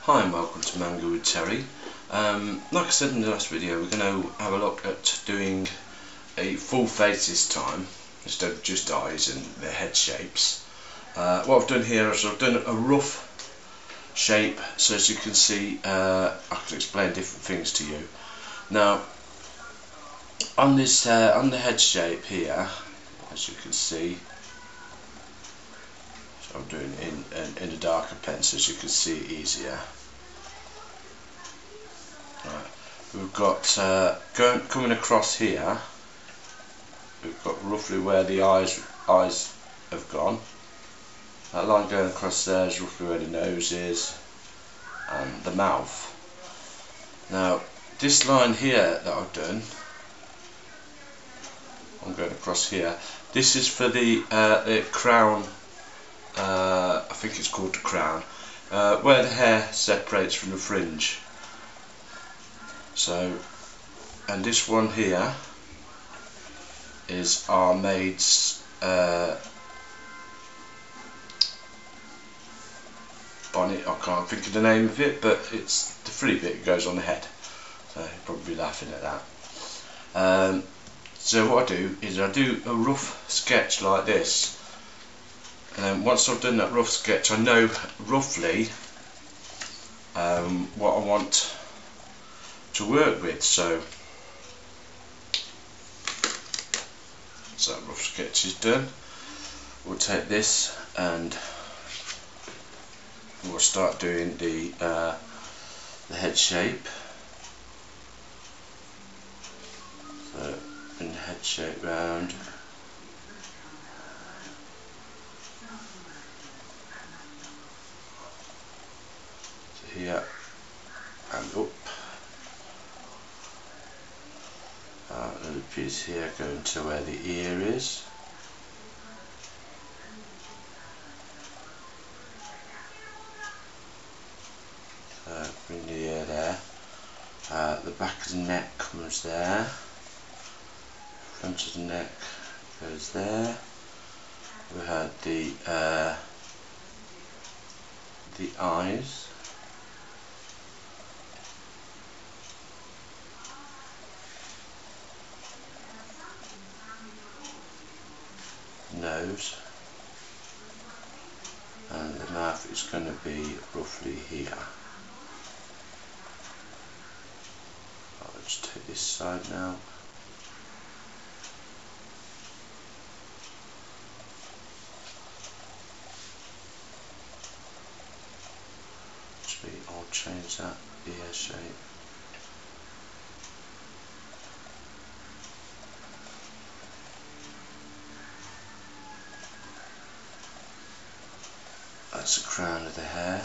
Hi and welcome to Manga with Terry. Like I said in the last video, we're going to have a look at doing a full face this time instead of just eyes and their head shapes. What I've done here is I've done a rough shape, so as you can see I can explain different things to you. Now on this on the head shape here, as you can see, so I'm doing in a darker pen so as you can see it easier. Right. We've got coming across here, we've got roughly where the eyes have gone. That line going across there is roughly where the nose is and the mouth. Now this line here that I've done, I'm going across here, this is for the crown, I think it's called the crown, where the hair separates from the fringe. So, and this one here is our maid's bonnet. I can't think of the name of it, but it's the free bit that goes on the head. So you're probably laughing at that. So what I do is I do a rough sketch like this, and then once I've done that rough sketch, I know roughly what I want to work with. So that rough sketch is done. We'll take this and we'll start doing the head shape. So in the head shape round. So here and up. A little piece here going to where the ear is. So bring the ear there. The back of the neck comes there. Front of the neck goes there. We had the eyes. Nose, and the mouth is going to be roughly here. I'll just take this side now. Actually, I'll change that ear shape. That's the crown of the hair,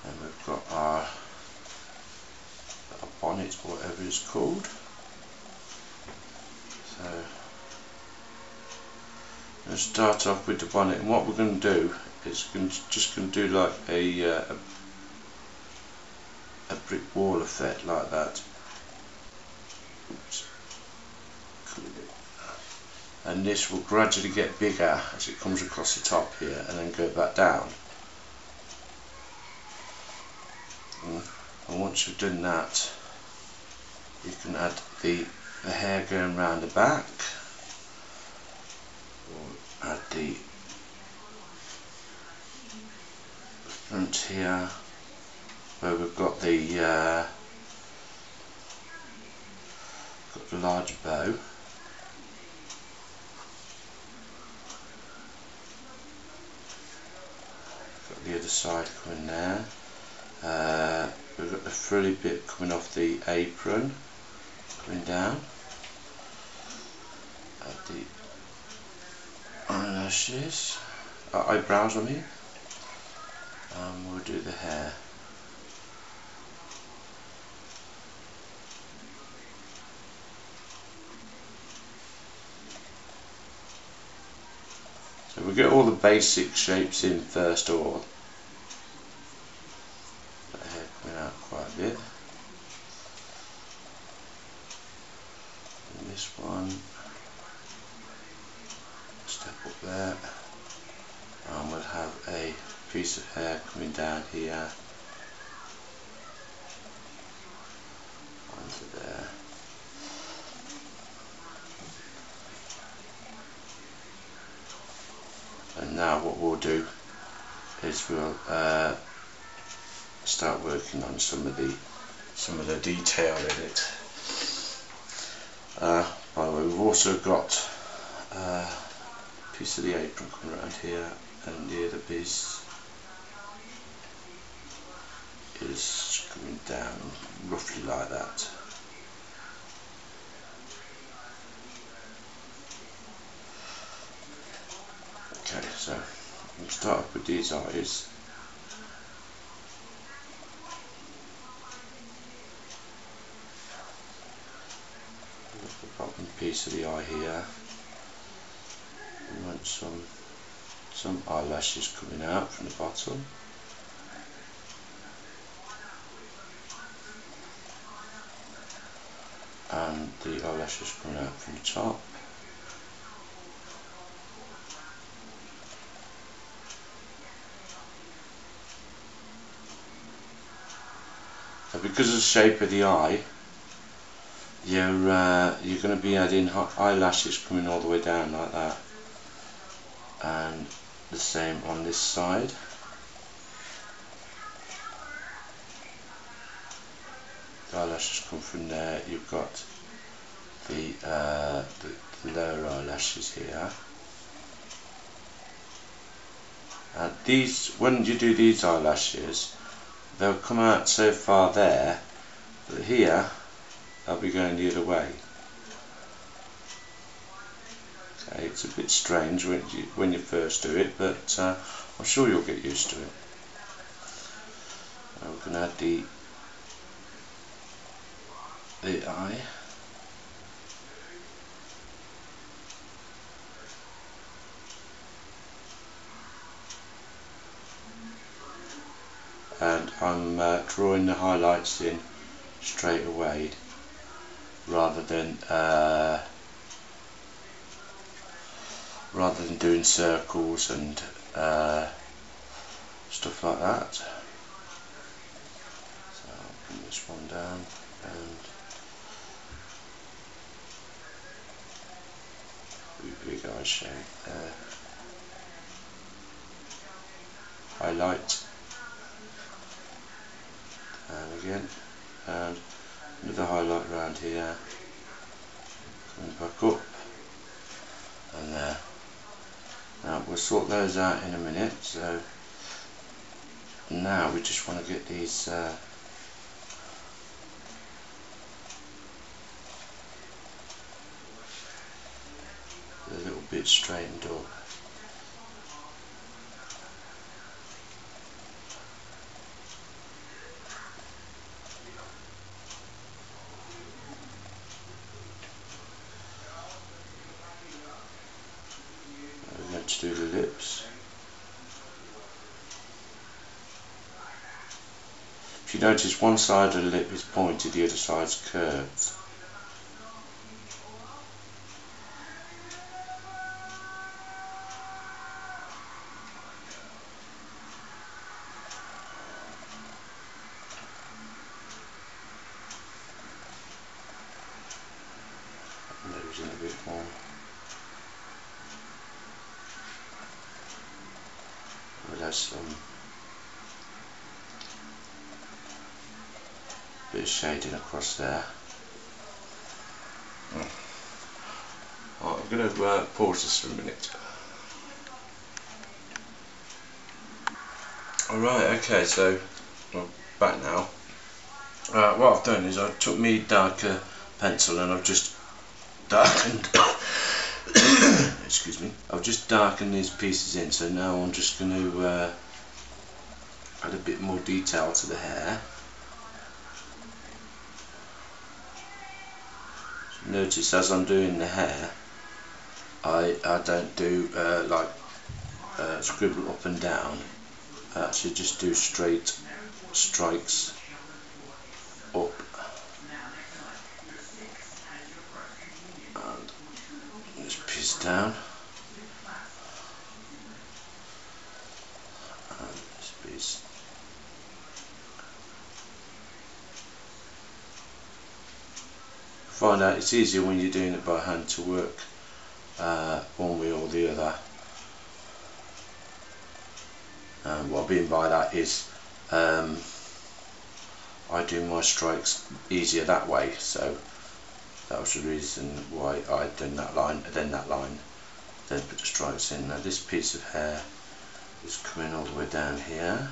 and we've got our bonnet, or whatever it's called. So I'm going to start off with the bonnet, and what we're going to do is just going to do like a brick wall effect like that. Oops. And this will gradually get bigger as it comes across the top here and then go back down. And once you've done that, you can add the hair going round the back, or add the front here where we've got the large bow. The other side coming there. We've got the frilly bit coming off the apron, coming down. At the eyelashes, eyebrows I mean. We'll do the hair. So we get all the basic shapes in first of all. The hair coming out quite a bit. And this one, step up there, and we'll have a piece of hair coming down here do is we'll start working on some of the detail in it. By the way, we've also got a piece of the apron coming around here, and the other piece is coming down roughly like that. Okay, so we'll start off with these eyes. The bottom piece of the eye here. We want some eyelashes coming out from the bottom. And the eyelashes coming out from the top. So because of the shape of the eye, you're going to be adding eyelashes coming all the way down like that, and the same on this side. The eyelashes come from there. You've got the lower eyelashes here. And these, when you do these eyelashes, they'll come out so far there, but here they'll be going the other way. Okay, it's a bit strange when you first do it, but I'm sure you'll get used to it. Now we're going to add the eye. And I'm drawing the highlights in straight away, rather than doing circles and stuff like that. So I'll bring this one down and big eye shape there. Highlight. And again, and another highlight around here, coming back up, and there. Now we'll sort those out in a minute. So now we just want to get these a little bit straightened up. To do the lips. If you notice, one side of the lip is pointed, the other side's curved. Nose in a bit more. There's some bit of shading across there. Right, I'm going to pause this for a minute. Alright, okay, so I'm back now. What I've done is I took me darker pencil and I've just darkened excuse me, I've just darkened these pieces in, so now I'm just going to add a bit more detail to the hair. So notice as I'm doing the hair, I don't do scribble up and down. I actually just do straight strikes up and this piece down and this piece. Find out it's easier when you're doing it by hand to work one way or the other. What I mean by that is I do my strokes easier that way, so that was the reason why I'd done that line, then put the stripes in. Now this piece of hair is coming all the way down here.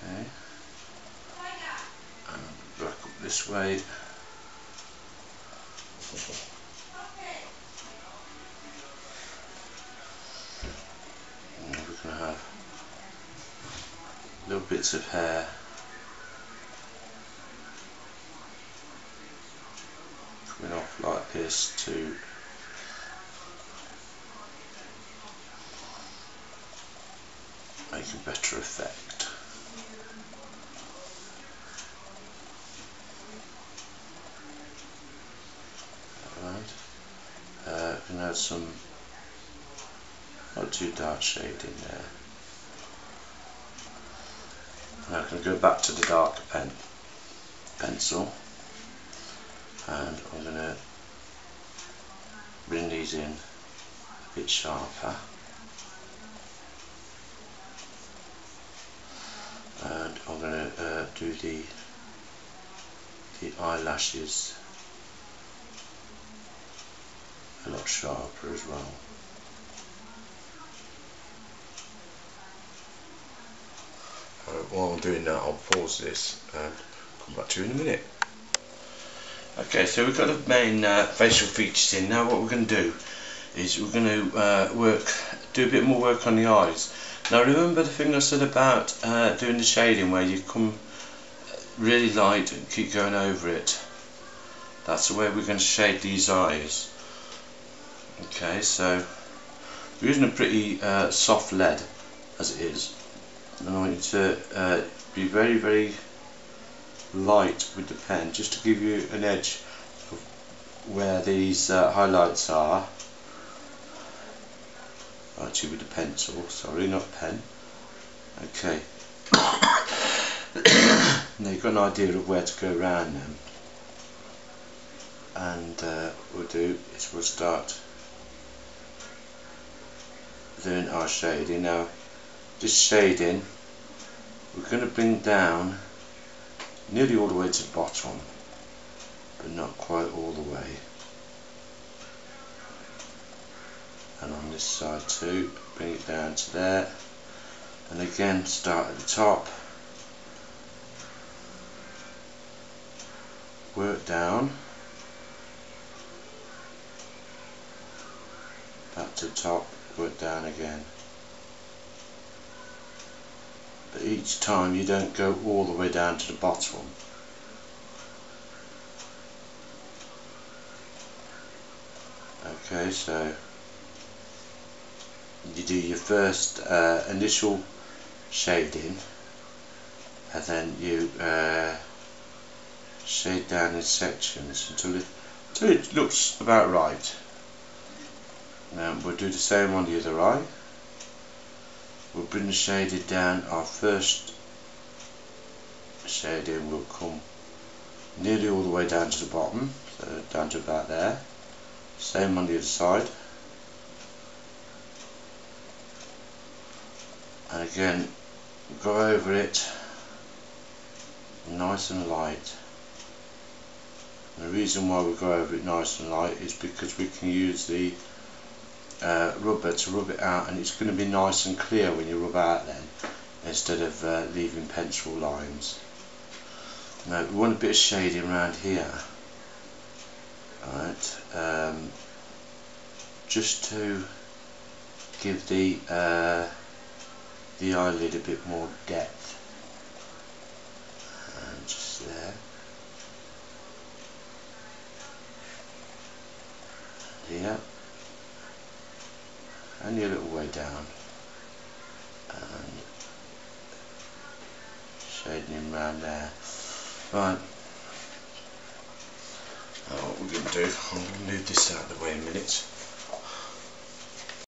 Okay. And back up this way. And we're going to have little bits of hair coming off like this to make a better effect. Alright, can add some not too dark shade in there. Now I can go back to the darker pencil, and I'm going to bring these in a bit sharper, and I'm going to do the eyelashes a lot sharper as well. While I'm doing that, I'll pause this and come back to you in a minute. Okay, so we've got the main facial features in. Now what we're going to do is we're going to do a bit more work on the eyes. Now remember the thing I said about doing the shading, where you come really light and keep going over it? That's the way we're going to shade these eyes. Okay, so we're using a pretty soft lead as it is, and I want you to be very, very light with the pen, just to give you an edge of where these highlights are. Actually with the pencil, sorry, not pen. Okay. Now you've got an idea of where to go around them, and what we'll do is we'll start doing our shading. Now this shading we're going to bring down nearly all the way to the bottom, but not quite all the way, and on this side too, bring it down to there, and again start at the top, work down, back to the top, work down again. But each time you don't go all the way down to the bottom. Okay, so you do your first initial shading, and then you shade down in sections until it looks about right. Now we'll do the same on the other eye. We'll bring the shading down. Our first shading will come nearly all the way down to the bottom, so down to about there. Same on the other side. And again, go over it nice and light. And the reason why we go over it nice and light is because we can use the rubber to rub it out, and it's going to be nice and clear when you rub out then, instead of leaving pencil lines. Now we want a bit of shading around here, right, just to give the eyelid a bit more depth, and just there, here, and your little way down, and shading him around there. Right, now what we're going to do, I'm going to move this out of the way a minute.